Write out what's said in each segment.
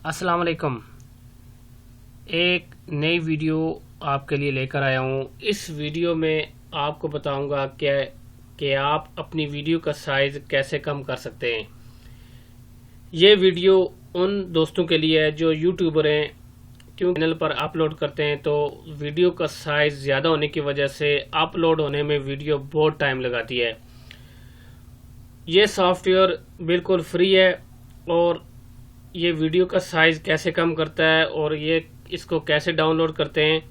अस्सलाम वालेकुम। एक नई वीडियो आपके लिए लेकर आया हूँ। इस वीडियो में आपको बताऊंगा कि आप अपनी वीडियो का साइज़ कैसे कम कर सकते हैं। ये वीडियो उन दोस्तों के लिए है जो यूट्यूबर हैं, क्योंकि चैनल पर अपलोड करते हैं तो वीडियो का साइज़ ज़्यादा होने की वजह से अपलोड होने में वीडियो बहुत टाइम लगाती है। ये सॉफ्टवेयर बिल्कुल फ्री है और ये वीडियो का साइज़ कैसे कम करता है और ये इसको कैसे डाउनलोड करते हैं,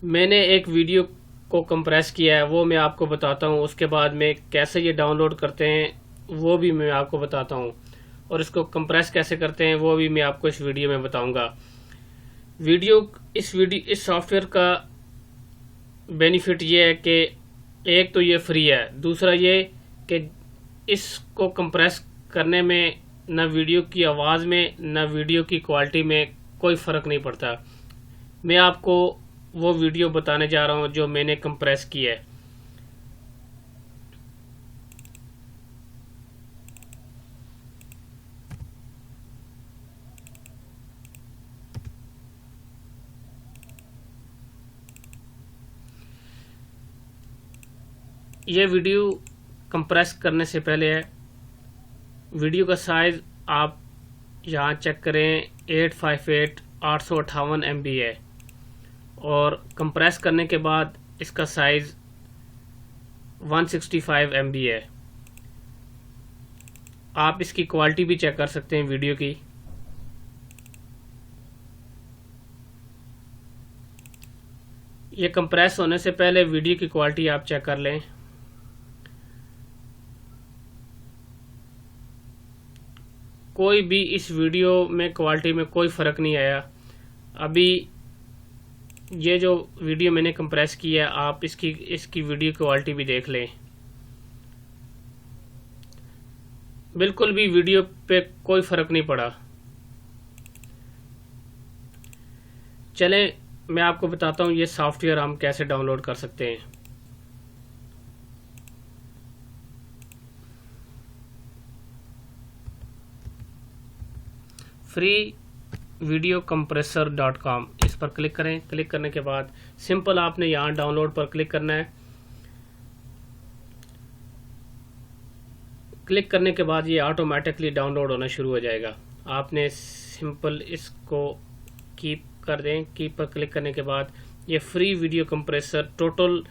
मैंने एक वीडियो को कंप्रेस किया है, वो मैं आपको बताता हूँ। उसके बाद में कैसे ये डाउनलोड करते हैं वो भी मैं आपको बताता हूँ, और इसको कंप्रेस कैसे करते हैं वो भी मैं आपको इस वीडियो में बताऊँगा। इस सॉफ्टवेयर का बेनिफिट ये है कि एक तो ये फ्री है, दूसरा ये कि इसको कंप्रेस करने में न वीडियो की आवाज़ में न वीडियो की क्वालिटी में कोई फ़र्क नहीं पड़ता। मैं आपको वो वीडियो बताने जा रहा हूँ जो मैंने कंप्रेस की है। ये वीडियो कंप्रेस करने से पहले है, वीडियो का साइज़ आप यहाँ चेक करें 858 MB है, और कंप्रेस करने के बाद इसका साइज़ 165 MB है। आप इसकी क्वालिटी भी चेक कर सकते हैं वीडियो की। ये कंप्रेस होने से पहले वीडियो की क्वालिटी आप चेक कर लें। कोई भी इस वीडियो में क्वालिटी में कोई फ़र्क नहीं आया। अभी ये जो वीडियो मैंने कंप्रेस की है, आप इसकी वीडियो क्वालिटी भी देख लें। बिल्कुल भी वीडियो पे कोई फ़र्क नहीं पड़ा। चलें मैं आपको बताता हूँ ये सॉफ्टवेयर हम कैसे डाउनलोड कर सकते हैं। freevideocompressor.com, इस पर क्लिक करें। क्लिक करने के बाद सिंपल आपने यहाँ डाउनलोड पर क्लिक करना है। क्लिक करने के बाद ये ऑटोमेटिकली डाउनलोड होना शुरू हो जाएगा। आपने सिंपल इसको कीप कर दें। कीप पर क्लिक करने के बाद ये free video compressor total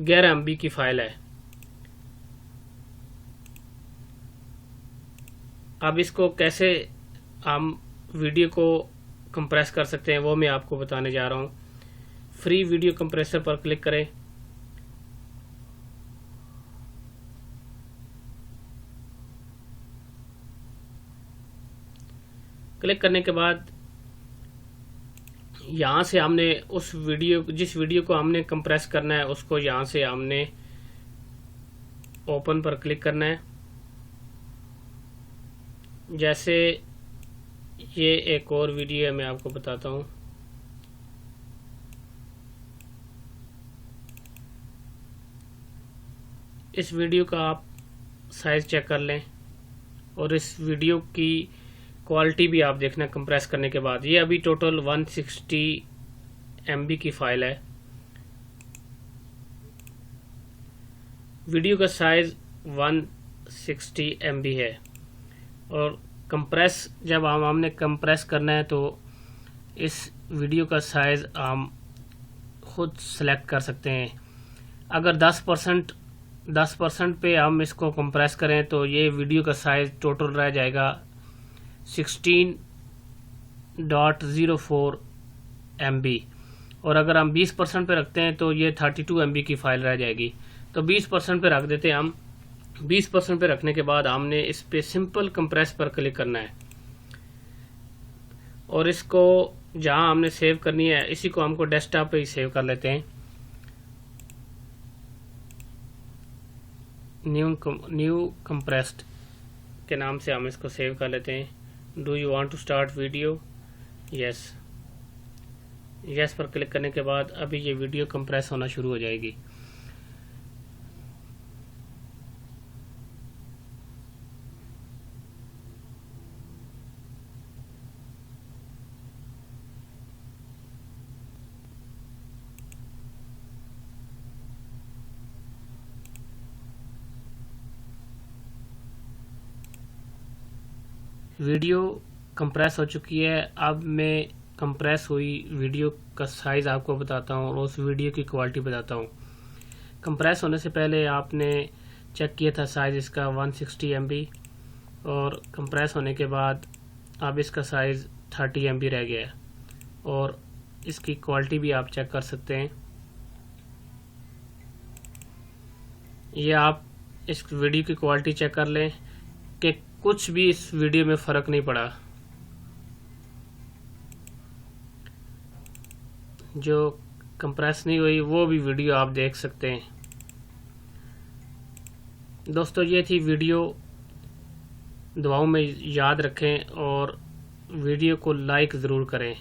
11 MB की फ़ाइल है। अब इसको कैसे हम वीडियो को कंप्रेस कर सकते हैं वो मैं आपको बताने जा रहा हूँ। फ्री वीडियो कंप्रेसर पर क्लिक करें। क्लिक करने के बाद यहाँ से हमने जिस वीडियो को हमने कंप्रेस करना है उसको यहाँ से हमने ओपन पर क्लिक करना है। जैसे ये एक और वीडियो है, मैं आपको बताता हूँ। इस वीडियो का आप साइज़ चेक कर लें और इस वीडियो की क्वालिटी भी आप देखना कंप्रेस करने के बाद। ये अभी टोटल 160 MB की फ़ाइल है। वीडियो का साइज़ 160 MB है, और कंप्रेस जब हमने कंप्रेस करना है तो इस वीडियो का साइज़ हम खुद सेलेक्ट कर सकते हैं। अगर 10% पे हम इसको कंप्रेस करें तो ये वीडियो का साइज़ टोटल रह जाएगा 16.04 MB, और अगर हम 20% पे रखते हैं तो ये 32 MB की फ़ाइल रह जाएगी। तो 20% पे रख देते हैं हम। 20% पे रखने के बाद हमने इस पे सिंपल कंप्रेस पर क्लिक करना है, और इसको जहां हमने सेव करनी है इसी को हमको डेस्कटॉप पे ही सेव कर लेते हैं। न्यू कंप्रेस्ड के नाम से हम इसको सेव कर लेते हैं। Do you want to start video? Yes. Yes पर क्लिक करने के बाद अभी ये वीडियो कंप्रेस होना शुरू हो जाएगी। वीडियो कंप्रेस हो चुकी है। अब मैं कंप्रेस हुई वीडियो का साइज़ आपको बताता हूँ और उस वीडियो की क्वालिटी बताता हूँ। कंप्रेस होने से पहले आपने चेक किया था साइज़ इसका 160 MB, और कंप्रेस होने के बाद अब इसका साइज़ 30 MB रह गया है। और इसकी क्वालिटी भी आप चेक कर सकते हैं। ये आप इस वीडियो की क्वालिटी चेक कर लें कि कुछ भी इस वीडियो में फ़र्क नहीं पड़ा। जो कंप्रेस नहीं हुई वो भी वीडियो आप देख सकते हैं। दोस्तों, ये थी वीडियो। दुआओं में याद रखें और वीडियो को लाइक ज़रूर करें।